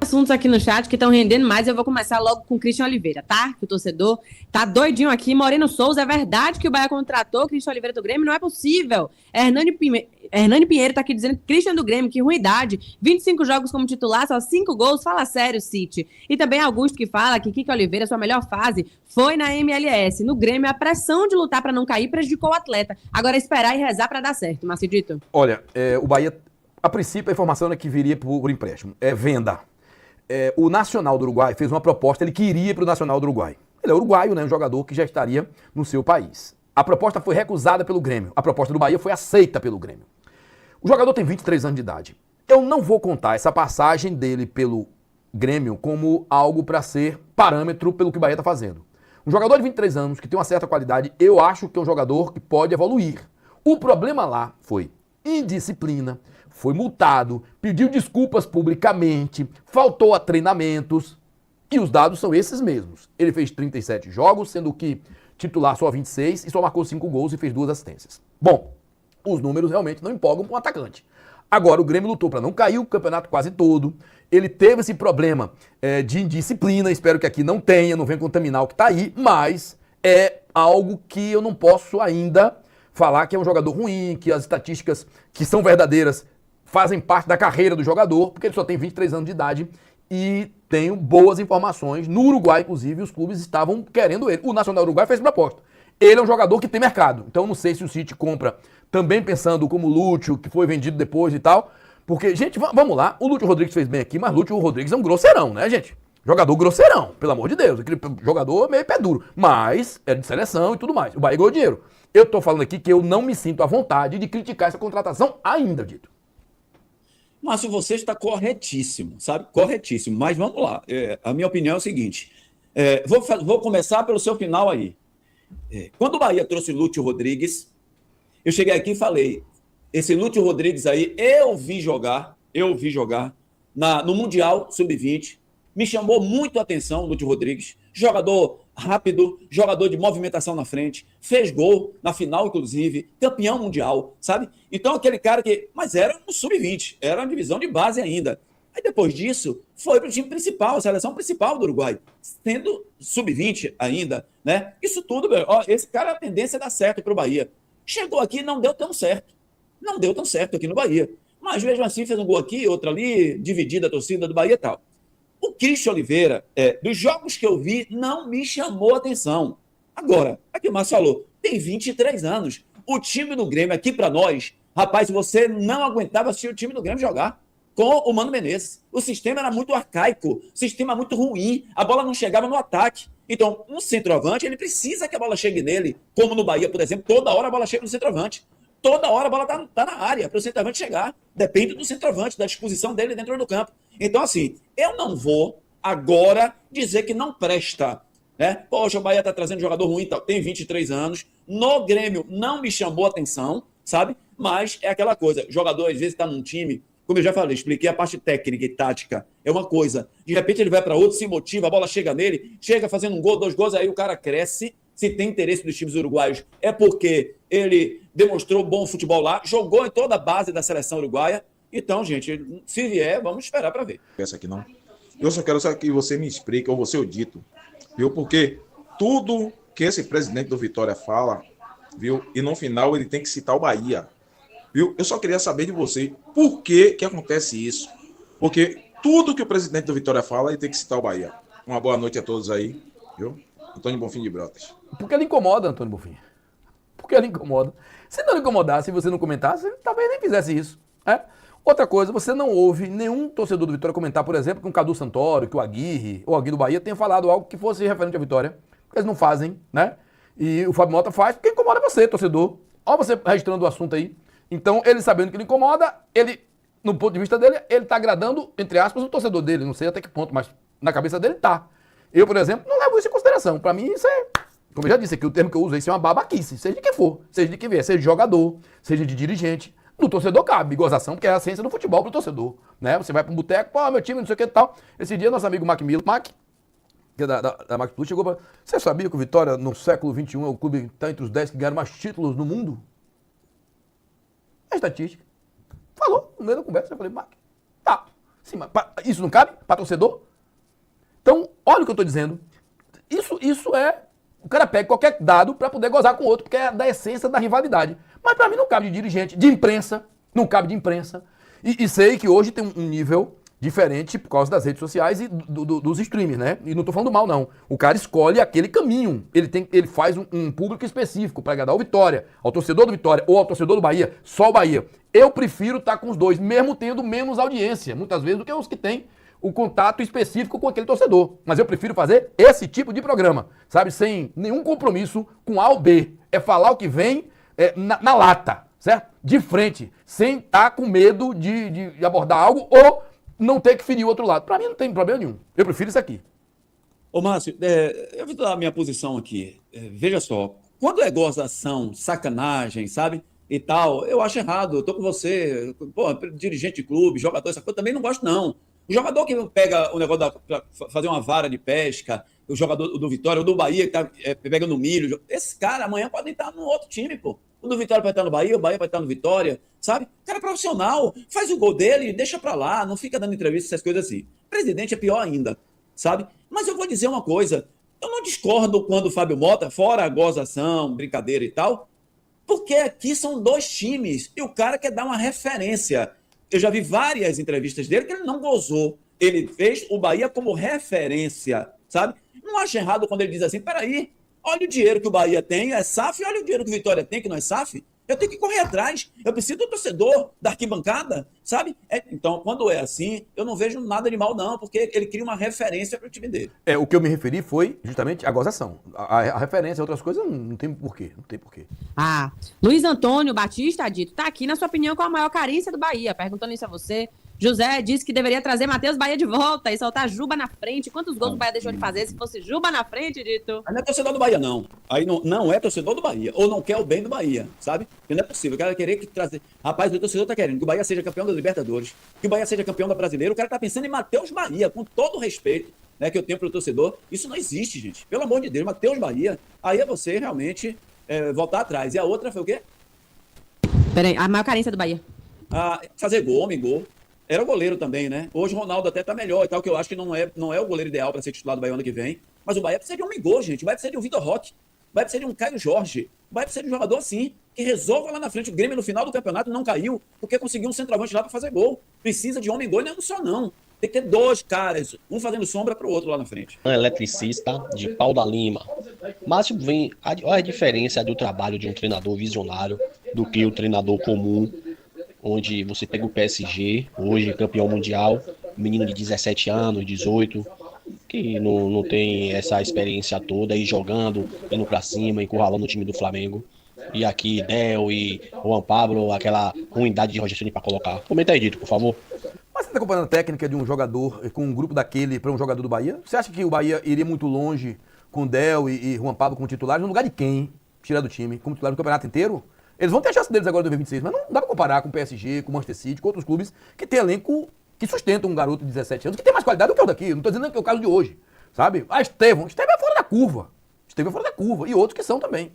Assuntos aqui no chat que estão rendendo mais. Eu vou começar logo com o Christian Oliveira, tá? Que o torcedor tá doidinho aqui. Moreno Souza, é verdade que o Bahia contratou o Christian Oliveira do Grêmio? Não é possível. Hernani Pinheiro tá aqui dizendo que Christian do Grêmio, que ruindade. 25 jogos como titular, só 5 gols. Fala sério, City. E também Augusto que fala que Kiko Oliveira, sua melhor fase foi na MLS. No Grêmio, a pressão de lutar para não cair prejudicou o atleta. Agora é esperar e rezar para dar certo, Marcidito. Olha, o Bahia, a princípio, a informação era que viria por empréstimo. É venda. O Nacional do Uruguai fez uma proposta, ele queria ir para o Nacional do Uruguai. Ele é uruguaio, né, um jogador que já estaria no seu país. A proposta foi recusada pelo Grêmio. A proposta do Bahia foi aceita pelo Grêmio. O jogador tem 23 anos de idade. Eu não vou contar essa passagem dele pelo Grêmio como algo para ser parâmetro pelo que o Bahia está fazendo. Um jogador de 23 anos, que tem uma certa qualidade, eu acho que é um jogador que pode evoluir. O problema lá foi indisciplina, foi multado, pediu desculpas publicamente, faltou a treinamentos, e os dados são esses mesmos. Ele fez 37 jogos, sendo que titular só 26 e só marcou 5 gols e fez 2 assistências. Bom, os números realmente não empolgam para um atacante. Agora, o Grêmio lutou para não cair o campeonato quase todo, ele teve esse problema de indisciplina, espero que aqui não tenha, não venha contaminar o que está aí, mas é algo que eu não posso ainda falar que é um jogador ruim, que as estatísticas que são verdadeiras fazem parte da carreira do jogador, porque ele só tem 23 anos de idade e tenho boas informações. No Uruguai, inclusive, os clubes estavam querendo ele. O Nacional do Uruguai fez proposta. Ele é um jogador que tem mercado, então não sei se o City compra também pensando como o Lúcio, que foi vendido depois e tal, porque, gente, vamos lá, o Lúcio Rodrigues fez bem aqui, mas o Lúcio Rodrigues é um grosseirão, né, gente? Jogador grosseirão, pelo amor de Deus, aquele jogador meio pé duro, mas é de seleção e tudo mais. O Bahia ganhou dinheiro. Eu tô falando aqui que eu não me sinto à vontade de criticar essa contratação ainda, Dito. Márcio, você está corretíssimo, sabe? Corretíssimo. Mas vamos lá. A minha opinião é o seguinte. Vou começar pelo seu final aí. Quando o Bahia trouxe Lúcio Rodrigues, eu cheguei aqui e falei, esse Lúcio Rodrigues aí, eu vi jogar no Mundial Sub-20, me chamou muito a atenção o Lúcio Rodrigues, jogador rápido, jogador de movimentação na frente, fez gol na final, inclusive, campeão mundial, sabe? Então, aquele cara que... Mas era no Sub-20, era uma divisão de base ainda. Aí, depois disso, foi para o time principal, a seleção principal do Uruguai, sendo Sub-20 ainda, né? Isso tudo, esse cara, a tendência é dar certo para o Bahia. Chegou aqui e não deu tão certo. Não deu tão certo aqui no Bahia. Mas, mesmo assim, fez um gol aqui, outro ali, dividida a torcida do Bahia e tal. O Christian Oliveira, dos jogos que eu vi, não me chamou a atenção. Agora, aqui o Márcio falou, tem 23 anos. O time do Grêmio aqui para nós, rapaz, você não aguentava assistir o time do Grêmio jogar com o Mano Menezes. O sistema era muito arcaico, o sistema muito ruim, a bola não chegava no ataque. Então, um centroavante, ele precisa que a bola chegue nele, como no Bahia, por exemplo, toda hora a bola chega no centroavante. Toda hora a bola tá na área para o centroavante chegar. Depende do centroavante, da disposição dele dentro do campo. Então, assim, eu não vou agora dizer que não presta. Né? Poxa, o Bahia está trazendo jogador ruim, tem 23 anos. No Grêmio não me chamou a atenção, sabe? Mas é aquela coisa, jogador às vezes está num time, como eu já falei, expliquei a parte técnica e tática, é uma coisa. De repente ele vai para outro, se motiva, a bola chega nele, chega fazendo um gol, 2 gols, aí o cara cresce. Se tem interesse dos times uruguaios, é porque ele demonstrou bom futebol lá, jogou em toda a base da seleção uruguaia. Então, gente, se vier, vamos esperar para ver. Essa aqui não. Eu só quero que você me explique, ou você o Dito, viu? Porque tudo que esse presidente do Vitória fala, viu? E no final ele tem que citar o Bahia, viu? Eu só queria saber de você, por que acontece isso? Porque tudo que o presidente do Vitória fala, ele tem que citar o Bahia. Uma boa noite a todos aí, viu? Antônio Bonfim de Brotas. Porque ele incomoda, Antônio Bonfim. Porque ele incomoda. Se não incomodasse, se você não comentasse, ele talvez nem fizesse isso. Outra coisa, você não ouve nenhum torcedor do Vitória comentar, por exemplo, que o Cadu Santoro, que o Aguirre ou alguém do Bahia tenha falado algo que fosse referente à Vitória. Porque eles não fazem, né? E o Fábio Mota faz porque incomoda você, torcedor. Olha você registrando o assunto aí. Então, ele sabendo que ele incomoda, ele, no ponto de vista dele, ele tá agradando, entre aspas, o torcedor dele. Não sei até que ponto, mas na cabeça dele tá. Eu, por exemplo, não levo isso em consideração. Para mim, isso é, como eu já disse aqui, o termo que eu uso, isso é uma babaquice. Seja de quem for, seja de quem vier, seja de jogador, seja de dirigente. No torcedor cabe gozação, porque é a ciência do futebol pro torcedor. Né? Você vai pro boteco, pô, meu time, não sei o que e tal. Esse dia, nosso amigo Mac Miller, que é da Max Plus, chegou pra... Você sabia que o Vitória, no século XXI, é o clube que está entre os 10 que ganharam mais títulos no mundo? É estatística. Falou, no meio da conversa, eu falei, Mac, tá. Sim, mas isso não cabe para torcedor? Então, olha o que eu estou dizendo. Isso é... O cara pega qualquer dado para poder gozar com o outro, porque é da essência da rivalidade. Mas para mim não cabe de dirigente, de imprensa, não cabe de imprensa. E sei que hoje tem um nível diferente por causa das redes sociais e dos streamers, né? E não estou falando mal, não. O cara escolhe aquele caminho. Ele faz um público específico para agradar ao Vitória, ao torcedor do Vitória ou ao torcedor do Bahia, só o Bahia. Eu prefiro estar com os dois, mesmo tendo menos audiência, muitas vezes, do que os que têm o contato específico com aquele torcedor. Mas eu prefiro fazer esse tipo de programa, sabe? Sem nenhum compromisso com A ou B. É falar o que vem na lata, certo? De frente, sem estar com medo de abordar algo ou não ter que ferir o outro lado. Para mim não tem problema nenhum. Eu prefiro isso aqui. Ô, Márcio, eu vou dar a minha posição aqui. Veja só, quando é gozação, sacanagem, sabe? E tal, eu acho errado. Eu tô com você. Pô, dirigente de clube, jogador, essa coisa, também não gosto, não. O jogador que pega o negócio pra fazer uma vara de pesca, o jogador do Vitória, o do Bahia, que tá pegando milho, esse cara amanhã pode estar no outro time, pô. O do Vitória pode estar no Bahia, o Bahia pode estar no Vitória, sabe? O cara é profissional, faz o gol dele, deixa pra lá, não fica dando entrevista, essas coisas assim. Presidente é pior ainda, sabe? Mas eu vou dizer uma coisa, eu não discordo quando o Fábio Mota, fora a gozação, brincadeira e tal, porque aqui são dois times e o cara quer dar uma referência. Eu já vi várias entrevistas dele que ele não gozou. Ele fez o Bahia como referência, sabe? Não acho errado quando ele diz assim, peraí, olha o dinheiro que o Bahia tem, é SAF, e olha o dinheiro que o Vitória tem, que não é SAF. Eu tenho que correr atrás. Eu preciso do torcedor, da arquibancada, sabe? Então, quando é assim, eu não vejo nada de mal, não, porque ele cria uma referência para o time dele. O que eu me referi foi justamente a gozação. A referência a outras coisas não tem porquê. Não tem porquê. Luiz Antônio Batista Dito, tá aqui, na sua opinião, qual a maior carência do Bahia? Perguntando isso a você. José disse que deveria trazer Matheus Bahia de volta e soltar Juba na frente. Quantos gols o Bahia deixou de fazer se fosse Juba na frente, Dito? Aí não é torcedor do Bahia, não. Aí não é torcedor do Bahia. Ou não quer o bem do Bahia, sabe? Porque não é possível. O cara querer que trazer... Rapaz, o torcedor tá querendo que o Bahia seja campeão da Libertadores, que o Bahia seja campeão da Brasileira. O cara tá pensando em Matheus Bahia, com todo o respeito, né, que eu tenho pro torcedor. Isso não existe, gente. Pelo amor de Deus, Matheus Bahia. Aí é você realmente voltar atrás. E a outra foi o quê? Peraí, a maior carência do Bahia. Fazer gol, homem gol. Era o goleiro também, né? Hoje o Ronaldo até tá melhor e tal, que eu acho que não é o goleiro ideal para ser titular do Bahia ano que vem. Mas o Bahia precisa de um homem gol, gente. O Bahia precisa de um Vitor Roque. O Bahia precisa de um Caio Jorge. O Bahia precisa de um jogador assim, que resolva lá na frente. O Grêmio no final do campeonato não caiu, porque conseguiu um centroavante lá para fazer gol. Precisa de homem gol e não é um só, não. Tem que ter dois caras, um fazendo sombra para o outro lá na frente. Eletricista de Pau da Lima. Márcio, olha a diferença do trabalho de um treinador visionário do que o treinador comum, onde você pega o PSG, hoje campeão mundial, menino de 17 anos, 18, que não tem essa experiência toda, aí jogando, indo pra cima, encurralando o time do Flamengo. E aqui, Del e Juan Pablo, aquela unidade de Roger Ceni pra colocar. Comenta aí, Dito, por favor. Mas você tá comparando a técnica de um jogador com um grupo daquele para um jogador do Bahia? Você acha que o Bahia iria muito longe com Del e Juan Pablo como titulares? No lugar de quem? Tirar do time, como titular do campeonato inteiro? Eles vão ter a chance deles agora em 2026, mas não dá pra comparar com o PSG, com o Manchester City, com outros clubes que tem elenco que sustentam um garoto de 17 anos, que tem mais qualidade do que o daqui. Não tô dizendo que é o caso de hoje, sabe? Estevão é fora da curva. Estevão é fora da curva. E outros que são também.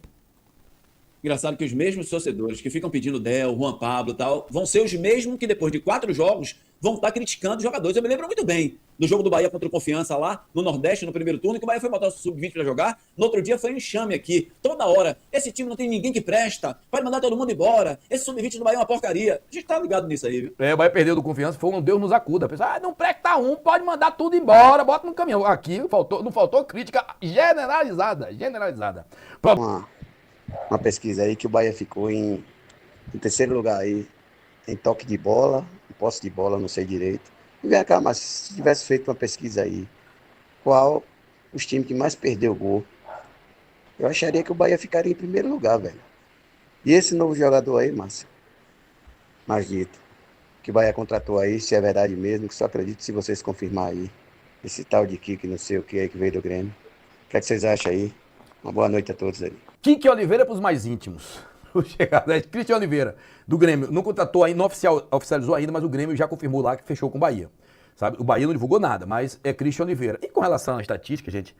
Engraçado que os mesmos torcedores que ficam pedindo Del, Juan Pablo e tal, vão ser os mesmos que depois de 4 jogos vão estar criticando os jogadores. Eu me lembro muito bem do jogo do Bahia contra o Confiança lá no Nordeste, no primeiro turno, que o Bahia foi botar o Sub-20 para jogar. No outro dia foi um enxame aqui. Toda hora, esse time não tem ninguém que presta, vai mandar todo mundo embora, esse Sub-20 do Bahia é uma porcaria. A gente tá ligado nisso aí, viu? O Bahia perdeu do Confiança, foi um Deus nos acuda. Pessoal, não presta um, pode mandar tudo embora, bota no caminhão. Aqui não faltou crítica generalizada. Uma pesquisa aí que o Bahia ficou em terceiro lugar aí, em toque de bola, em posse de bola, não sei direito. E vem cá, mas se tivesse feito uma pesquisa aí, qual os times que mais perdeu gol, eu acharia que o Bahia ficaria em primeiro lugar, velho. E esse novo jogador aí, Márcio, Marguito, que o Bahia contratou aí, se é verdade mesmo, que só acredito se vocês confirmar aí, esse tal de Kiki, não sei o que aí que veio do Grêmio. O que é que vocês acham aí? Uma boa noite a todos aí. Kiki Oliveira para os mais íntimos. O chegado é Cristian Oliveira, do Grêmio. Não contratou ainda, não oficializou ainda, mas o Grêmio já confirmou lá que fechou com o Bahia. Sabe? O Bahia não divulgou nada, mas é Cristian Oliveira. E com relação à estatística, gente,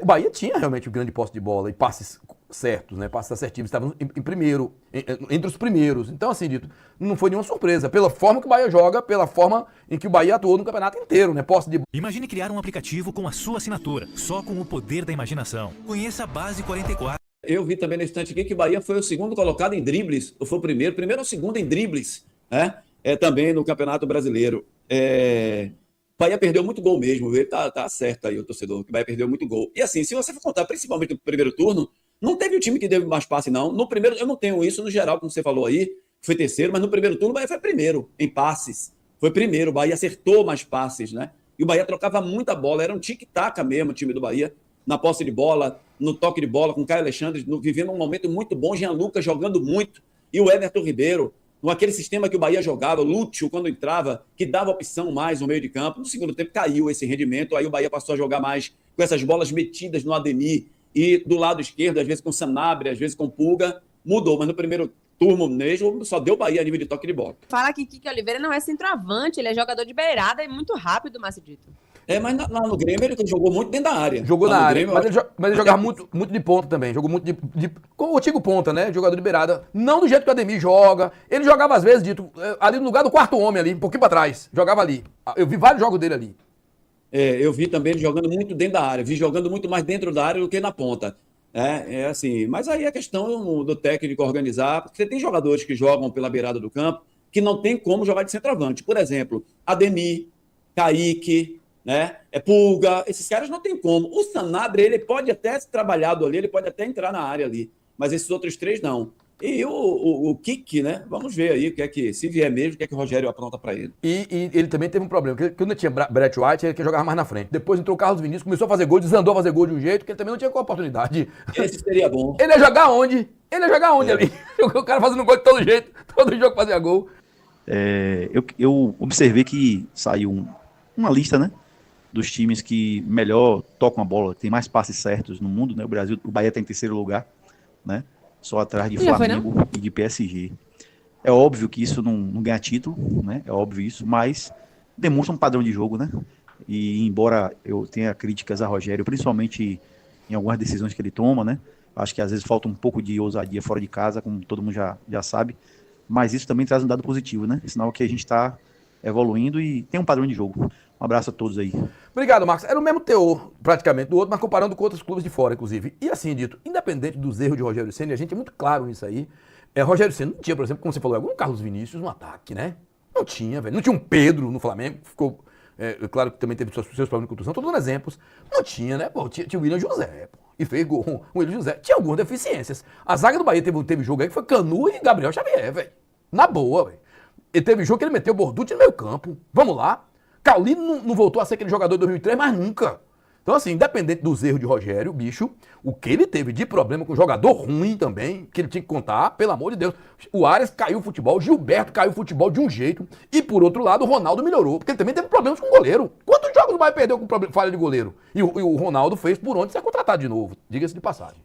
o Bahia tinha realmente um grande posse de bola e passes certos, né? Passes assertivos, estavam em primeiro, entre os primeiros. Então, assim, dito, não foi nenhuma surpresa. Pela forma que o Bahia joga, pela forma em que o Bahia atuou no campeonato inteiro, né? Posse de... Imagine criar um aplicativo com a sua assinatura, só com o poder da imaginação. Conheça a Base 44. Eu vi também nesse instante aqui que o Bahia foi o segundo colocado em dribles, ou foi o primeiro ou segundo em dribles, né? Também no Campeonato Brasileiro. O Bahia perdeu muito gol mesmo, viu? Tá certo aí o torcedor, que o Bahia perdeu muito gol. E assim, se você for contar, principalmente no primeiro turno, não teve o time que deu mais passe, não. No primeiro, eu não tenho isso no geral, como você falou aí, foi terceiro, mas no primeiro turno o Bahia foi primeiro em passes. Foi primeiro, o Bahia acertou mais passes, né? E o Bahia trocava muita bola, era um tic-tac mesmo o time do Bahia, na posse de bola, no toque de bola, com o Caio Alexandre, vivendo um momento muito bom, Jean Lucas jogando muito, e o Everton Ribeiro, aquele sistema que o Bahia jogava, o Lúcio, quando entrava, que dava opção mais no meio de campo. No segundo tempo caiu esse rendimento, aí o Bahia passou a jogar mais com essas bolas metidas no Ademir e do lado esquerdo, às vezes com Sanabria, às vezes com Pulga, mudou, mas no primeiro turno mesmo só deu o Bahia a nível de toque de bola. Fala que Kiki Oliveira não é centroavante, ele é jogador de beirada e muito rápido, Márcio Dito. Mas lá no Grêmio ele jogou muito dentro da área. Jogou lá na no área, Grêmio, mas ele jogava muito de ponta também. Jogou muito como o antigo ponta, né? Jogador de beirada. Não do jeito que o Ademir joga. Ele jogava às vezes, Dito, ali no lugar do quarto homem ali, um pouquinho pra trás. Jogava ali. Eu vi vários jogos dele ali. Eu vi também ele jogando muito dentro da área. Vi jogando muito mais dentro da área do que na ponta. Assim. Mas aí é questão do técnico organizar, porque tem jogadores que jogam pela beirada do campo que não tem como jogar de centroavante. Por exemplo, Ademir, Kaique, né? Pulga, esses caras não tem como. O Sanabria, ele pode até ser trabalhado ali, ele pode até entrar na área ali, mas esses outros três não. E o Kiki, né? Vamos ver aí o que é que, se vier mesmo, o que é que o Rogério apronta para ele. E ele também teve um problema, porque quando tinha Brett White, ele jogava mais na frente. Depois entrou o Carlos Vinícius, começou a fazer gol, desandou a fazer gol de um jeito que ele também não tinha oportunidade. Esse seria bom. Ele ia jogar onde? Ali? O cara fazendo gol de todo jeito, todo jogo fazia gol. Eu observei que saiu uma lista, né? Dos times que melhor tocam a bola, tem mais passes certos no mundo, né? O Bahia está em terceiro lugar, né? Só atrás de Flamengo e de PSG. É óbvio que isso não ganha título, né? É óbvio isso, mas demonstra um padrão de jogo, né? E embora eu tenha críticas a Rogério, principalmente em algumas decisões que ele toma, né? Acho que às vezes falta um pouco de ousadia fora de casa, como todo mundo já sabe, mas isso também traz um dado positivo, né? Sinal que a gente está evoluindo e tem um padrão de jogo. Um abraço a todos aí. Obrigado, Marcos. Era o mesmo teor, praticamente, do outro, mas comparando com outros clubes de fora, inclusive. E assim, Dito, independente dos erros de Rogério Ceni, a gente é muito claro nisso aí. Rogério Ceni não tinha, por exemplo, como você falou, algum Carlos Vinícius no ataque, né? Não tinha, velho. Não tinha um Pedro no Flamengo, ficou... claro que também teve seus problemas de contusão, tô dando exemplos. Não tinha, né? Pô, tinha o William José, pô, e fez gol. O William José tinha algumas deficiências. A zaga do Bahia teve jogo aí que foi Canu e Gabriel Xavier, velho. Na boa, velho. Ele teve jogo que ele meteu o Borducci no meio campo. Vamos lá. Caulino não voltou a ser aquele jogador de 2003, mas nunca. Então, assim, independente dos erros de Rogério, bicho, o que ele teve de problema com jogador ruim também, que ele tinha que contar, pelo amor de Deus. O Arias caiu o futebol, o Gilberto caiu o futebol de um jeito, e por outro lado, o Ronaldo melhorou, porque ele também teve problemas com o goleiro. Quantos jogos o Bahia perdeu com falha de goleiro? E o Ronaldo fez por onde ser contratado de novo, diga-se de passagem.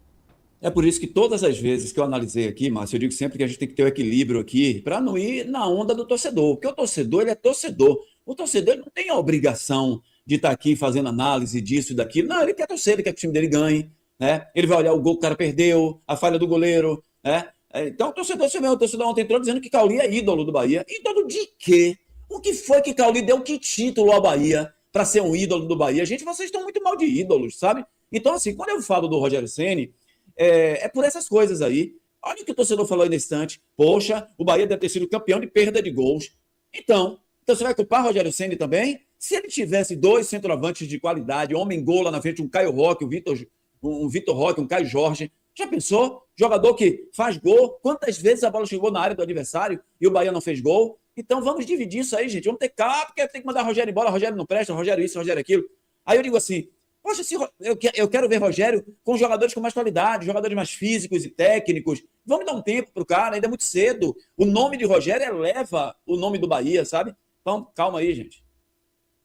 É por isso que todas as vezes que eu analisei aqui, Márcio, eu digo sempre que a gente tem que ter o equilíbrio aqui para não ir na onda do torcedor, porque o torcedor, ele é torcedor. O torcedor ele não tem a obrigação de estar aqui fazendo análise disso e daquilo. Não, ele quer torcer, ele quer que o time dele ganhe, né? Ele vai olhar o gol que o cara perdeu, a falha do goleiro, né? Então o torcedor, você vê, o torcedor ontem entrou dizendo que Cauli é ídolo do Bahia. Ídolo de quê? O que foi que Cauli deu que título ao Bahia para ser um ídolo do Bahia? Gente, vocês estão muito mal de ídolos, sabe? Então, assim, quando eu falo do Rogério Ceni, é por essas coisas aí. Olha o que o torcedor falou aí nesse instante. Poxa, o Bahia deve ter sido campeão de perda de gols. Então você vai culpar o Rogério Ceni também? Se ele tivesse dois centroavantes de qualidade, homem-gol lá na frente, um Caio Roque, um Vitor Roque, um Caio Jorge, já pensou? Jogador que faz gol, quantas vezes a bola chegou na área do adversário e o Bahia não fez gol? Então vamos dividir isso aí, gente. Vamos ter calma, porque tem que mandar o Rogério embora, o Rogério não presta, o Rogério isso, o Rogério aquilo. Aí eu digo assim, poxa, eu quero ver Rogério com jogadores com mais qualidade, jogadores mais físicos e técnicos. Vamos dar um tempo pro cara, ainda é muito cedo. O nome de Rogério eleva o nome do Bahia, sabe? Então, calma aí, gente.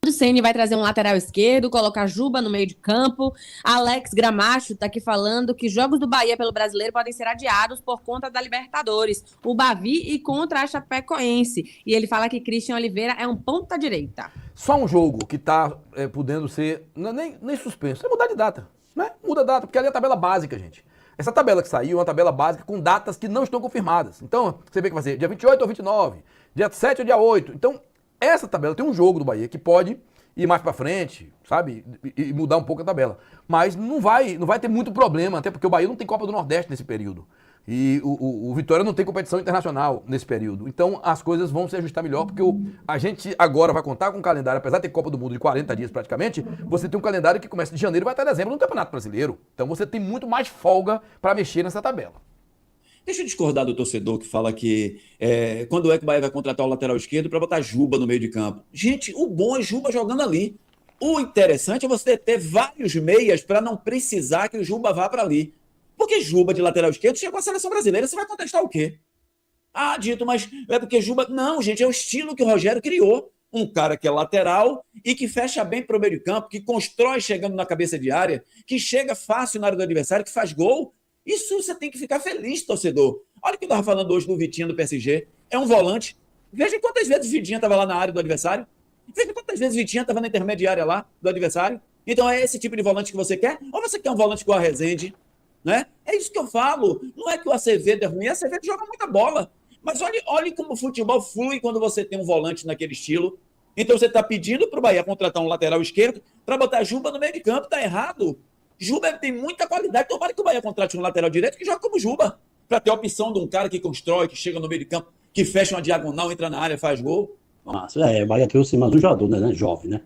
O Ceni vai trazer um lateral esquerdo, colocar Juba no meio de campo. Alex Gramacho está aqui falando que jogos do Bahia pelo Brasileiro podem ser adiados por conta da Libertadores, o Bavi e contra a Chapecoense. E ele fala que Christian Oliveira é um ponta-direita. Só um jogo que está podendo ser, nem suspenso, é mudar de data, né? Muda a data, porque ali é a tabela básica, gente. Essa tabela que saiu é uma tabela básica com datas que não estão confirmadas. Então, você vê que vai ser dia 28 ou 29, dia 7 ou dia 8. Então, essa tabela tem um jogo do Bahia que pode ir mais pra frente, sabe? E mudar um pouco a tabela. Mas não vai ter muito problema, até porque o Bahia não tem Copa do Nordeste nesse período. E o Vitória não tem competição internacional nesse período. Então as coisas vão se ajustar melhor, porque a gente agora vai contar com um calendário, apesar de ter Copa do Mundo de 40 dias praticamente, você tem um calendário que começa de janeiro e vai até dezembro no Campeonato Brasileiro. Então você tem muito mais folga para mexer nessa tabela. Deixa eu discordar do torcedor que fala que quando é que o Bahia vai contratar o lateral esquerdo para botar Juba no meio de campo. Gente, o bom é Juba jogando ali. O interessante é você ter vários meias para não precisar que o Juba vá para ali. Porque Juba de lateral esquerdo chegou à seleção brasileira, você vai contestar o quê? Ah, Dito, mas é porque Juba... Não, gente, é o estilo que o Rogério criou. Um cara que é lateral e que fecha bem para o meio de campo, que constrói chegando na cabeça de área, que chega fácil na área do adversário, que faz gol. Isso você tem que ficar feliz, torcedor. Olha o que eu estava falando hoje do Vitinho do PSG. É um volante. Veja quantas vezes o Vitinho estava lá na área do adversário. Veja quantas vezes o Vitinho estava na intermediária lá do adversário. Então é esse tipo de volante que você quer? Ou você quer um volante com a Rezende? Né? É isso que eu falo. Não é que o Acevedo é ruim, o Acevedo joga muita bola. Mas olhe como o futebol flui quando você tem um volante naquele estilo. Então você está pedindo para o Bahia contratar um lateral esquerdo para botar Juba no meio de campo. Está errado. Juba tem muita qualidade. Tomara que o Bahia contrate um lateral direito que joga como Juba. Para ter a opção de um cara que constrói, que chega no meio de campo, que fecha uma diagonal, entra na área, faz gol. O Bahia trouxe mais um jogador, né, jovem, né?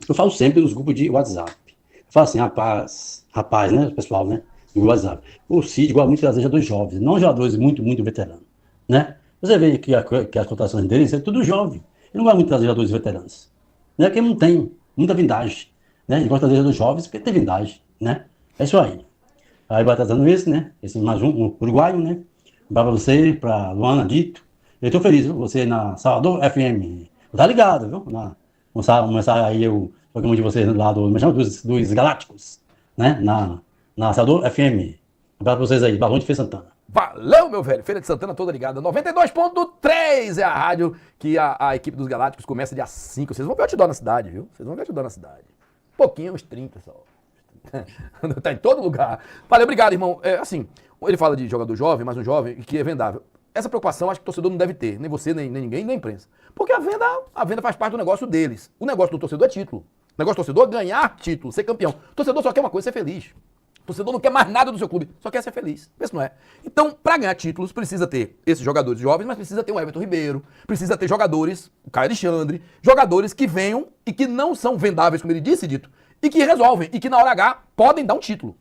Eu falo sempre nos grupos de WhatsApp. Eu falo assim, rapaz, né, pessoal, né, no WhatsApp. O Cid gosta muito de trazer jogadores jovens, não jogadores muito, muito veteranos, né? Você vê que as contratações deles é tudo jovem. Ele não gosta muito de trazer jogadores veteranos, né? Porque não tem muita vindagem, né? Ele gosta de trazer jogadores jovens porque tem vindagem, né? É isso aí. Aí vai trazendo esse, né? Esse mais um uruguaio, né? Para você, para Luana Dito. Eu tô feliz, viu? Você na Salvador FM. Tá ligado, viu? Começar aí o programa de vocês lá dos Galácticos, né? Na Salvador FM. Um abraço pra vocês aí, Barão de Feira Santana. Valeu, meu velho. Feira de Santana toda ligada. 92.3 é a rádio que a equipe dos Galácticos começa dia 5. Vocês vão ver outdoor na cidade, viu? Vocês vão ver outdoor na cidade. Pouquinho, uns 30 só. Tá em todo lugar. Valeu, obrigado, irmão. Assim, ele fala de jogador jovem, mas um jovem que é vendável. Essa preocupação acho que o torcedor não deve ter, nem você, nem ninguém, nem a imprensa. Porque a venda faz parte do negócio deles. O negócio do torcedor é título. O negócio do torcedor é ganhar título, ser campeão. O torcedor só quer uma coisa, ser feliz. O torcedor não quer mais nada do seu clube, só quer ser feliz. Isso não é. Então, para ganhar títulos, precisa ter esses jogadores jovens, mas precisa ter o Everton Ribeiro, precisa ter jogadores, o Caio Alexandre, jogadores que venham e que não são vendáveis, como ele disse, Dito, e que resolvem, e que na hora H podem dar um título.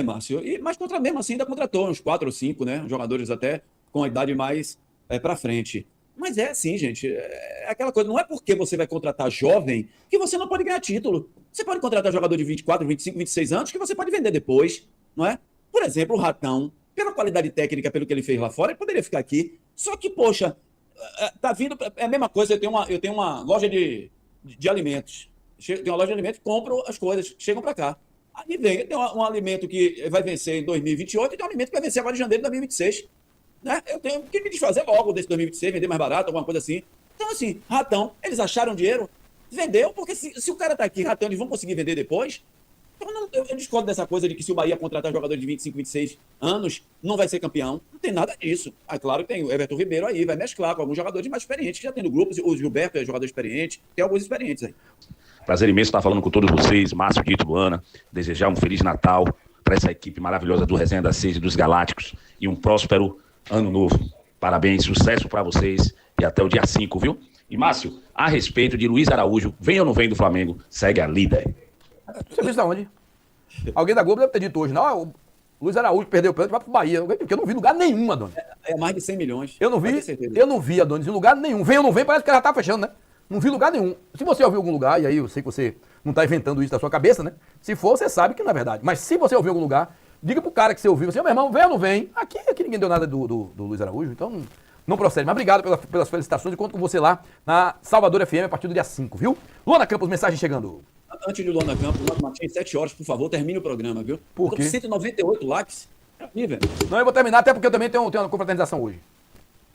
Márcio, mas mesmo assim ainda contratou uns 4 ou 5, né? Jogadores até com a idade mais para frente. Mas é assim, gente, é aquela coisa, não é porque você vai contratar jovem que você não pode ganhar título. Você pode contratar jogador de 24, 25, 26 anos que você pode vender depois, não é? Por exemplo, o Ratão, pela qualidade técnica, pelo que ele fez lá fora, ele poderia ficar aqui. Só que, poxa, tá vindo, é a mesma coisa, eu tenho uma loja de alimentos. Tem uma loja de alimentos, compro as coisas, chegam para cá. Aí vem, tem um alimento que vai vencer em 2028 e tem um alimento que vai vencer agora em janeiro de 2026. Né? Eu tenho que me desfazer logo desse 2026, vender mais barato, alguma coisa assim. Então, assim, Ratão, eles acharam dinheiro, vendeu, porque se o cara tá aqui, Ratão, eles vão conseguir vender depois. Então, eu discordo dessa coisa de que se o Bahia contratar jogador de 25, 26 anos, não vai ser campeão. Não tem nada disso. Ah, claro que tem o Everton Ribeiro aí, vai mesclar com alguns jogadores mais experientes que já tem no grupo. O Gilberto é jogador experiente, tem alguns experientes aí. Prazer imenso estar falando com todos vocês, Márcio, Dito, Luana. Desejar um Feliz Natal para essa equipe maravilhosa do Resenha da Sede dos Galácticos e um próspero Ano Novo. Parabéns, sucesso para vocês e até o dia 5, viu? E Márcio, a respeito de Luiz Araújo, vem ou não vem do Flamengo, segue a líder. Você viu isso da onde? Alguém da Globo deve ter dito hoje, não, o Luiz Araújo perdeu o pênalti, vai pro Bahia, porque eu não vi lugar nenhum, Adonis. É mais de 100 milhões. Eu não vi, Adonis, em lugar nenhum. Vem ou não vem, parece que ela tá fechando, né? Não vi lugar nenhum. Se você ouviu algum lugar, e aí eu sei que você não tá inventando isso da sua cabeça, né? Se for, você sabe que não é verdade. Mas se você ouviu algum lugar, diga pro cara que você ouviu, assim, meu irmão, vem ou não vem? Aqui ninguém deu nada do Luiz Araújo, então não procede. Mas obrigado pelas felicitações e conto com você lá na Salvador FM a partir do dia 5, viu? Luana Campos, mensagem chegando. Antes de Luana Campos, Martins, 7 horas, por favor, termine o programa, viu? Por quê? Eu tô com 198 likes. Aqui, velho. Não, eu vou terminar, até porque eu também tenho uma confraternização hoje.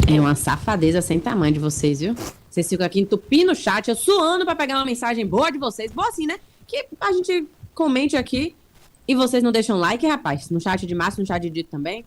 É uma safadeza sem tamanho de vocês, viu? Vocês ficam aqui entupindo o chat, eu suando pra pegar uma mensagem boa de vocês. Boa assim, né? Que a gente comente aqui. E vocês não deixam like, rapaz? No chat de Márcio, no chat de Dito também?